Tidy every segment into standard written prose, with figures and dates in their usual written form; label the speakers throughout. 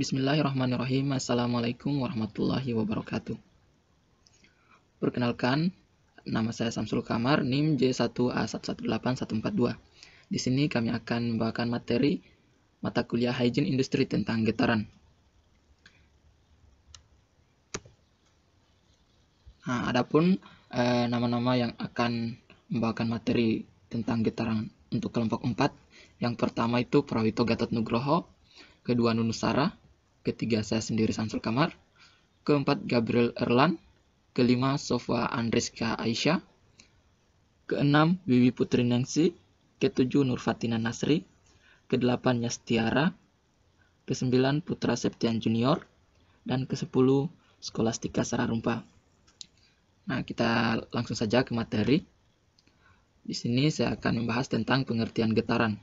Speaker 1: Bismillahirrahmanirrahim. Assalamualaikum warahmatullahi wabarakatuh. Perkenalkan, nama saya Samsul Kamar, NIM J1A118142. Di sini kami akan membawakan materi mata kuliah Hygiene Industry tentang getaran. Adapun nama-nama yang akan membawakan materi tentang getaran untuk kelompok 4. Yang pertama itu Prawito Gatot Nugroho, kedua Nunusara, ketiga saya sendiri Samsul Kamar, keempat Gabriel Erlan, kelima Sofwa Andreska Aisyah, keenam Wiwi Putri Ningsi, ketujuh Nurfatina Nasri, kedelapan Yastiara, kesembilan Putra Septian Junior, dan kesepuluh Skolastika Sararumpa. Nah, kita langsung saja ke materi. Di sini saya akan membahas tentang pengertian getaran.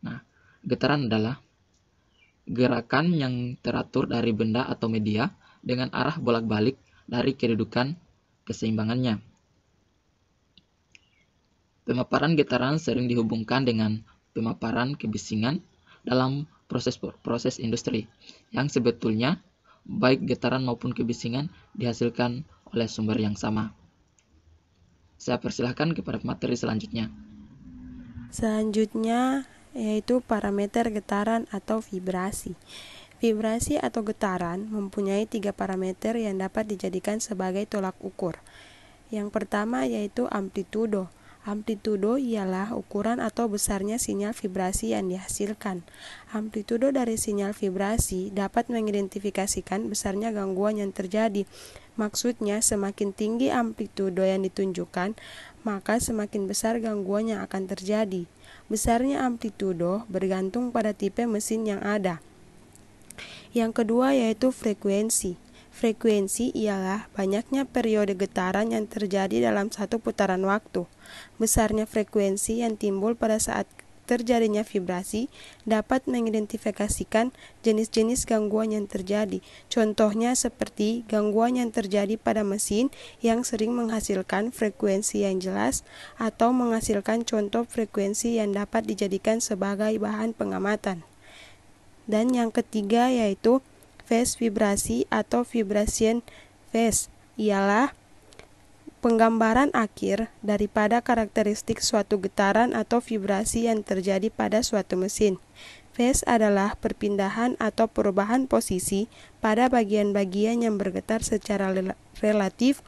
Speaker 1: Nah, getaran adalah gerakan yang teratur dari benda atau media dengan arah bolak-balik dari kedudukan keseimbangannya. Pemaparan getaran sering dihubungkan dengan pemaparan kebisingan dalam proses industri, yang sebetulnya baik getaran maupun kebisingan dihasilkan oleh sumber yang sama. Saya persilahkan kepada materi selanjutnya.
Speaker 2: Selanjutnya yaitu parameter getaran atau vibrasi. Vibrasi atau getaran mempunyai 3 parameter yang dapat dijadikan sebagai tolak ukur. Yang pertama yaitu amplitudo. Amplitudo ialah ukuran atau besarnya sinyal vibrasi yang dihasilkan. Amplitudo dari sinyal vibrasi dapat mengidentifikasikan besarnya gangguan yang terjadi. Maksudnya, semakin tinggi amplitudo yang ditunjukkan, maka semakin besar gangguan yang akan terjadi. Besarnya amplitudo bergantung pada tipe mesin yang ada. Yang kedua yaitu frekuensi. Frekuensi ialah banyaknya periode getaran yang terjadi dalam satu putaran waktu. Besarnya frekuensi yang timbul pada saat terjadinya vibrasi dapat mengidentifikasikan jenis-jenis gangguan yang terjadi. Contohnya seperti gangguan yang terjadi pada mesin yang sering menghasilkan frekuensi yang jelas atau menghasilkan contoh frekuensi yang dapat dijadikan sebagai bahan pengamatan. Dan yang ketiga yaitu phase vibrasi atau vibration phase, ialah penggambaran akhir daripada karakteristik suatu getaran atau vibrasi yang terjadi pada suatu mesin. Phase adalah perpindahan atau perubahan posisi pada bagian-bagian yang bergetar secara relatif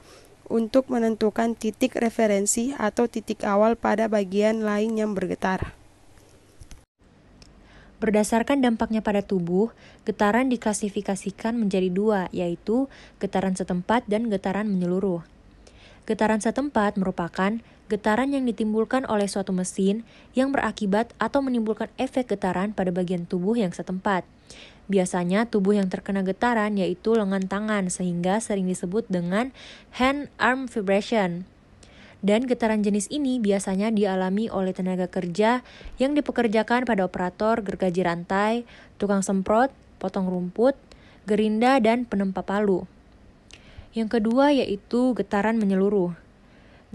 Speaker 2: untuk menentukan titik referensi atau titik awal pada bagian lain yang bergetar.
Speaker 3: Berdasarkan dampaknya pada tubuh, getaran diklasifikasikan menjadi 2, yaitu getaran setempat dan getaran menyeluruh. Getaran setempat merupakan getaran yang ditimbulkan oleh suatu mesin yang berakibat atau menimbulkan efek getaran pada bagian tubuh yang setempat. Biasanya tubuh yang terkena getaran yaitu lengan tangan, sehingga sering disebut dengan hand-arm vibration. Dan getaran jenis ini biasanya dialami oleh tenaga kerja yang dipekerjakan pada operator gergaji rantai, tukang semprot, potong rumput, gerinda, dan penempa palu. Yang kedua yaitu getaran menyeluruh.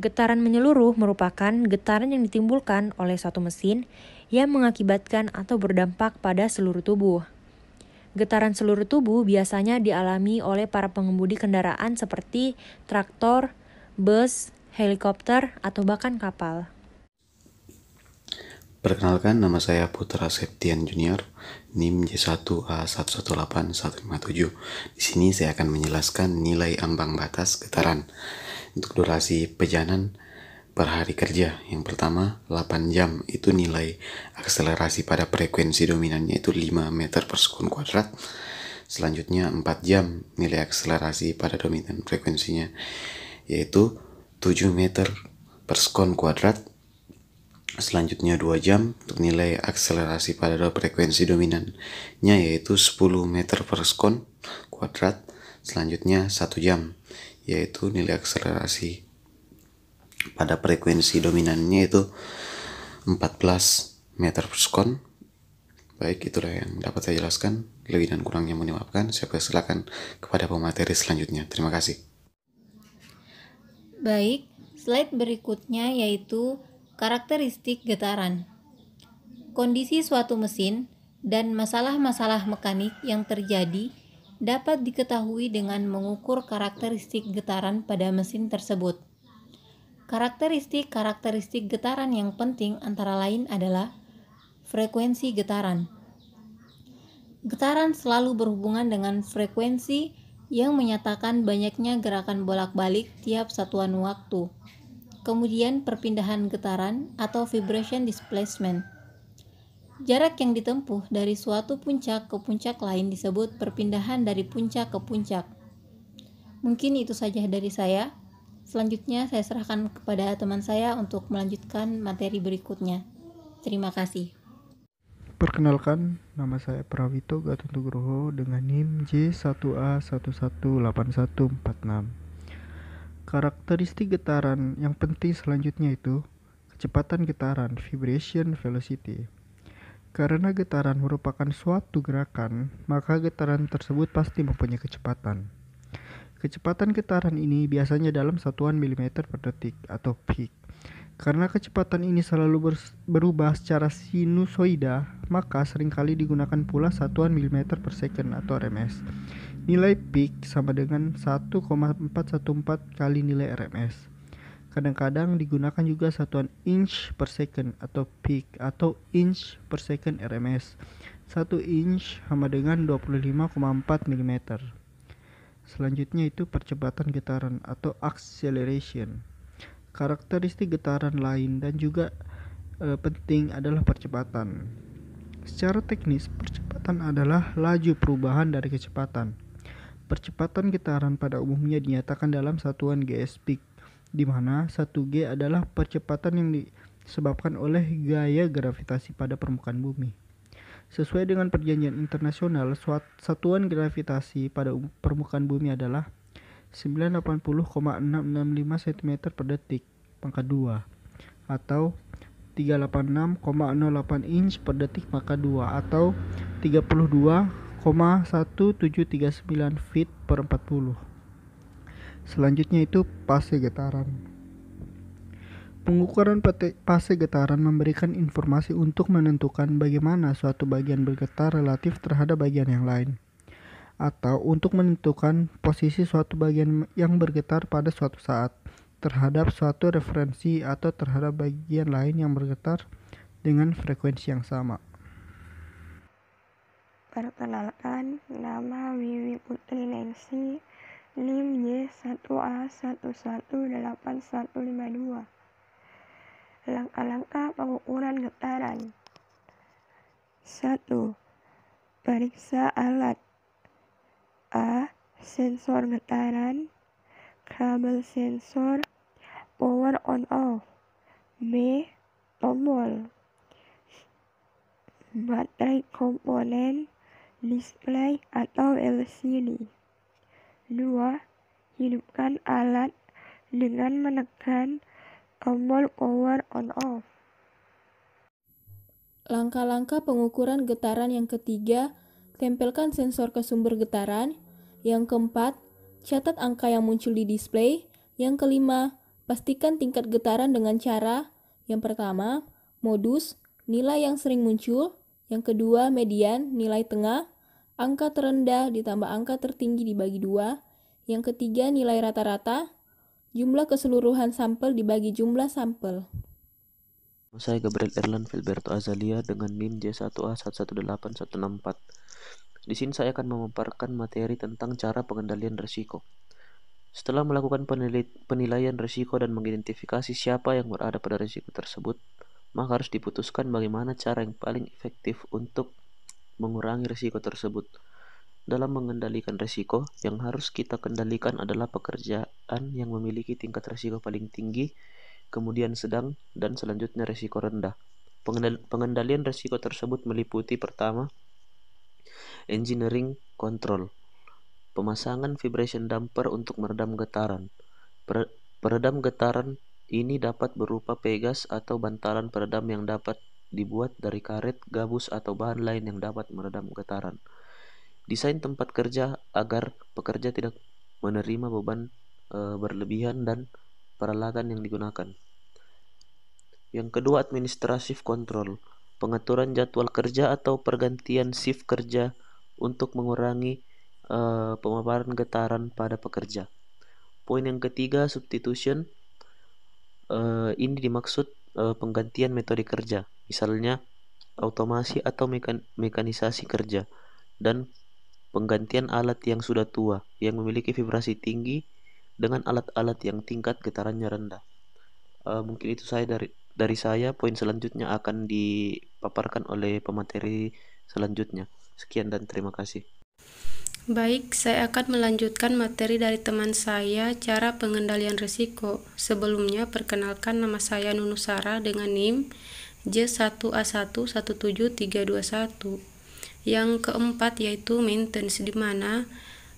Speaker 3: Getaran menyeluruh merupakan getaran yang ditimbulkan oleh suatu mesin yang mengakibatkan atau berdampak pada seluruh tubuh. Getaran seluruh tubuh biasanya dialami oleh para pengemudi kendaraan seperti traktor, bus, helikopter, atau bahkan kapal.
Speaker 4: Perkenalkan, nama saya Putra Septian Junior, NIM J1A118157. Di sini saya akan menjelaskan nilai ambang batas getaran untuk durasi perjalanan per hari kerja. Yang pertama, 8 jam itu nilai akselerasi pada frekuensi dominannya itu 5 meter per sekon kuadrat. Selanjutnya 4 jam nilai akselerasi pada dominan frekuensinya yaitu 7 meter per sekon kuadrat. Selanjutnya 2 jam untuk nilai akselerasi pada frekuensi dominannya yaitu 10 meter per sekon kuadrat. Selanjutnya 1 jam yaitu nilai akselerasi pada frekuensi dominannya itu 14 meter per sekon. Baik, itulah yang dapat saya jelaskan. Lebih dan kurangnya mohon dimaafkan. Saya persilakan kepada pemateri selanjutnya. Terima kasih.
Speaker 5: Baik, slide berikutnya yaitu karakteristik getaran. Kondisi suatu mesin dan masalah-masalah mekanik yang terjadi dapat diketahui dengan mengukur karakteristik getaran pada mesin tersebut. Karakteristik getaran yang penting antara lain adalah frekuensi getaran. Getaran selalu berhubungan dengan frekuensi yang menyatakan banyaknya gerakan bolak-balik tiap satuan waktu. Kemudian perpindahan getaran atau vibration displacement. Jarak yang ditempuh dari suatu puncak ke puncak lain disebut perpindahan dari puncak ke puncak. Mungkin itu saja dari saya. Selanjutnya saya serahkan kepada teman saya untuk melanjutkan materi berikutnya. Terima kasih.
Speaker 6: Perkenalkan, nama saya Prawito Gatot Nugroho dengan NIM J1A118146. Karakteristik getaran yang penting selanjutnya itu kecepatan getaran, vibration velocity. Karena getaran merupakan suatu gerakan, maka getaran tersebut pasti mempunyai kecepatan. Kecepatan getaran ini biasanya dalam satuan milimeter per detik atau peak. Karena kecepatan ini selalu berubah secara sinusoida, maka seringkali digunakan pula satuan milimeter per second atau RMS. Nilai peak sama dengan 1,414 kali nilai RMS. Kadang-kadang digunakan juga satuan inch per second atau peak atau inch per second RMS. 1 inch sama dengan 25,4 mm. Selanjutnya itu percepatan getaran atau acceleration. Karakteristik getaran lain dan juga penting adalah percepatan. Secara teknis, percepatan adalah laju perubahan dari kecepatan. Percepatan getaran pada umumnya dinyatakan dalam satuan gs peak, di mana 1G adalah percepatan yang disebabkan oleh gaya gravitasi pada permukaan bumi. Sesuai dengan perjanjian internasional, satuan gravitasi pada permukaan bumi adalah 980,665 cm per detik pangkat 2 atau 386,08 inch per detik pangkat 2 atau 32,1739 feet per 40. Selanjutnya itu fase getaran. Pengukuran fase getaran memberikan informasi untuk menentukan bagaimana suatu bagian bergetar relatif terhadap bagian yang lain, atau untuk menentukan posisi suatu bagian yang bergetar pada suatu saat terhadap suatu referensi atau terhadap bagian lain yang bergetar dengan frekuensi yang sama.
Speaker 2: Perkenalkan, nama Wiwi Putri Nancy, NIM J1A118152. Langkah-langkah pengukuran getaran. 1. Periksa alat. A. Sensor getaran, kabel sensor, power on off. B. Tombol, baterai komponen, display atau LCD. 2. Hidupkan alat dengan menekan tombol power on off.
Speaker 7: Langkah-langkah pengukuran getaran yang ketiga, tempelkan sensor ke sumber getaran. Yang keempat, catat angka yang muncul di display. Yang kelima, pastikan tingkat getaran dengan cara: yang pertama, modus, nilai yang sering muncul. Yang kedua, median, nilai tengah. Angka terendah ditambah angka tertinggi dibagi 2. Yang ketiga, nilai rata-rata. Jumlah keseluruhan sampel dibagi jumlah sampel.
Speaker 8: Saya Gabriel Erlan Filberto Azalia dengan NIM J1A118164. Di sini saya akan memaparkan materi tentang cara pengendalian risiko. Setelah melakukan penilaian risiko dan mengidentifikasi siapa yang berada pada risiko tersebut, maka harus diputuskan bagaimana cara yang paling efektif untuk mengurangi risiko tersebut. Dalam mengendalikan risiko, yang harus kita kendalikan adalah pekerjaan yang memiliki tingkat risiko paling tinggi, kemudian sedang, dan selanjutnya risiko rendah. Pengendalian risiko tersebut meliputi: pertama, engineering control, pemasangan vibration damper untuk meredam getaran. Peredam getaran ini dapat berupa pegas atau bantalan peredam yang dapat dibuat dari karet, gabus, atau bahan lain yang dapat meredam getaran. Desain tempat kerja agar pekerja tidak menerima beban berlebihan dan peralatan yang digunakan. Yang kedua, administrative control, pengaturan jadwal kerja atau pergantian shift kerja untuk mengurangi pemaparan getaran pada pekerja. Poin yang ketiga, substitution. Ini dimaksud penggantian metode kerja, misalnya automasi atau mekanisasi kerja, dan penggantian alat yang sudah tua yang memiliki vibrasi tinggi dengan alat-alat yang tingkat getarannya rendah. Mungkin itu saya dari saya. Poin selanjutnya akan dipaparkan oleh pemateri selanjutnya. Sekian dan terima kasih.
Speaker 2: Baik, saya akan melanjutkan materi dari teman saya, cara pengendalian risiko. Sebelumnya, perkenalkan nama saya Nunusara dengan NIM J1A117321. Yang keempat yaitu maintenance, di mana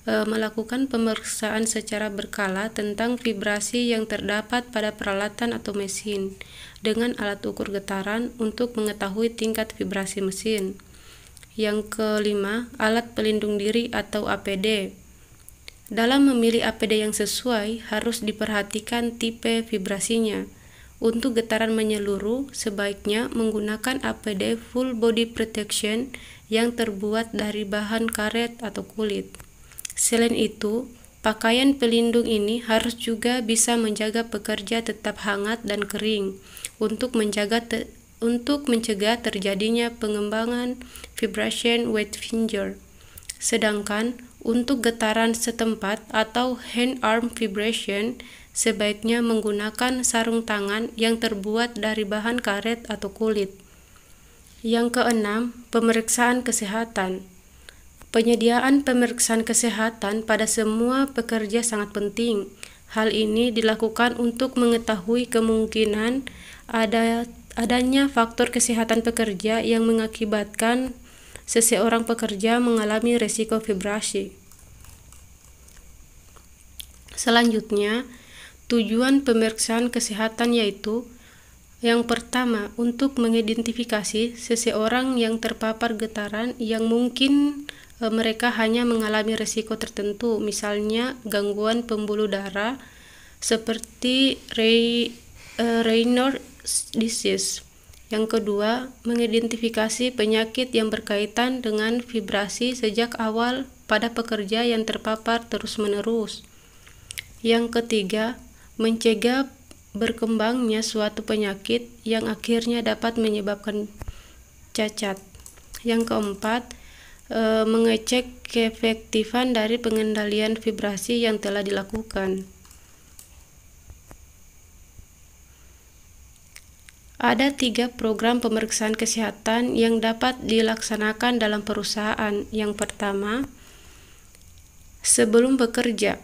Speaker 2: melakukan pemeriksaan secara berkala tentang vibrasi yang terdapat pada peralatan atau mesin dengan alat ukur getaran untuk mengetahui tingkat vibrasi mesin. Yang kelima, alat pelindung diri atau APD. Dalam memilih APD yang sesuai, harus diperhatikan tipe vibrasinya. Untuk getaran menyeluruh, sebaiknya menggunakan APD full body protection yang terbuat dari bahan karet atau kulit. Selain itu, pakaian pelindung ini harus juga bisa menjaga pekerja tetap hangat dan kering untuk mencegah terjadinya pengembangan vibration wet finger. Sedangkan untuk getaran setempat atau hand arm vibration, sebaiknya menggunakan sarung tangan yang terbuat dari bahan karet atau kulit. Yang keenam, pemeriksaan kesehatan. Penyediaan pemeriksaan kesehatan pada semua pekerja sangat penting. Hal ini dilakukan untuk mengetahui kemungkinan adanya faktor kesehatan pekerja yang mengakibatkan seseorang pekerja mengalami risiko vibrasi. Selanjutnya, tujuan pemeriksaan kesehatan yaitu: yang pertama, untuk mengidentifikasi seseorang yang terpapar getaran yang mungkin mereka hanya mengalami risiko tertentu, misalnya gangguan pembuluh darah seperti Raynaud's disease. Yang kedua, mengidentifikasi penyakit yang berkaitan dengan vibrasi sejak awal pada pekerja yang terpapar terus-menerus. Yang ketiga, mencegah berkembangnya suatu penyakit yang akhirnya dapat menyebabkan cacat. Yang keempat, mengecek keefektifan dari pengendalian vibrasi yang telah dilakukan. Ada 3 program pemeriksaan kesehatan yang dapat dilaksanakan dalam perusahaan. Yang pertama, sebelum bekerja.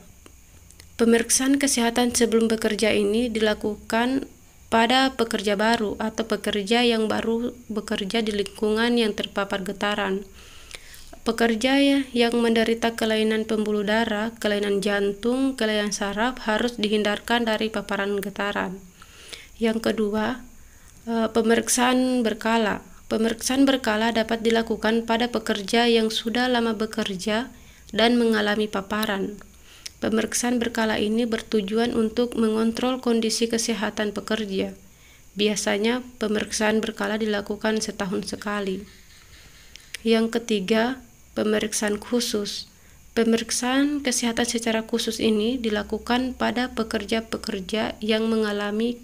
Speaker 2: Pemeriksaan kesehatan sebelum bekerja ini dilakukan pada pekerja baru atau pekerja yang baru bekerja di lingkungan yang terpapar getaran. Pekerja yang menderita kelainan pembuluh darah, kelainan jantung, kelainan saraf harus dihindarkan dari paparan getaran. Yang kedua, pemeriksaan berkala. Pemeriksaan berkala dapat dilakukan pada pekerja yang sudah lama bekerja dan mengalami paparan. Pemeriksaan berkala ini bertujuan untuk mengontrol kondisi kesehatan pekerja. Biasanya, pemeriksaan berkala dilakukan setahun sekali. Yang ketiga, pemeriksaan khusus. Pemeriksaan kesehatan secara khusus ini dilakukan pada pekerja-pekerja yang mengalami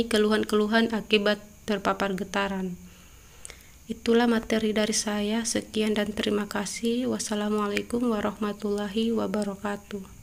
Speaker 2: keluhan-keluhan akibat terpapar getaran. Itulah materi dari saya. Sekian dan terima kasih. Wassalamualaikum warahmatullahi wabarakatuh.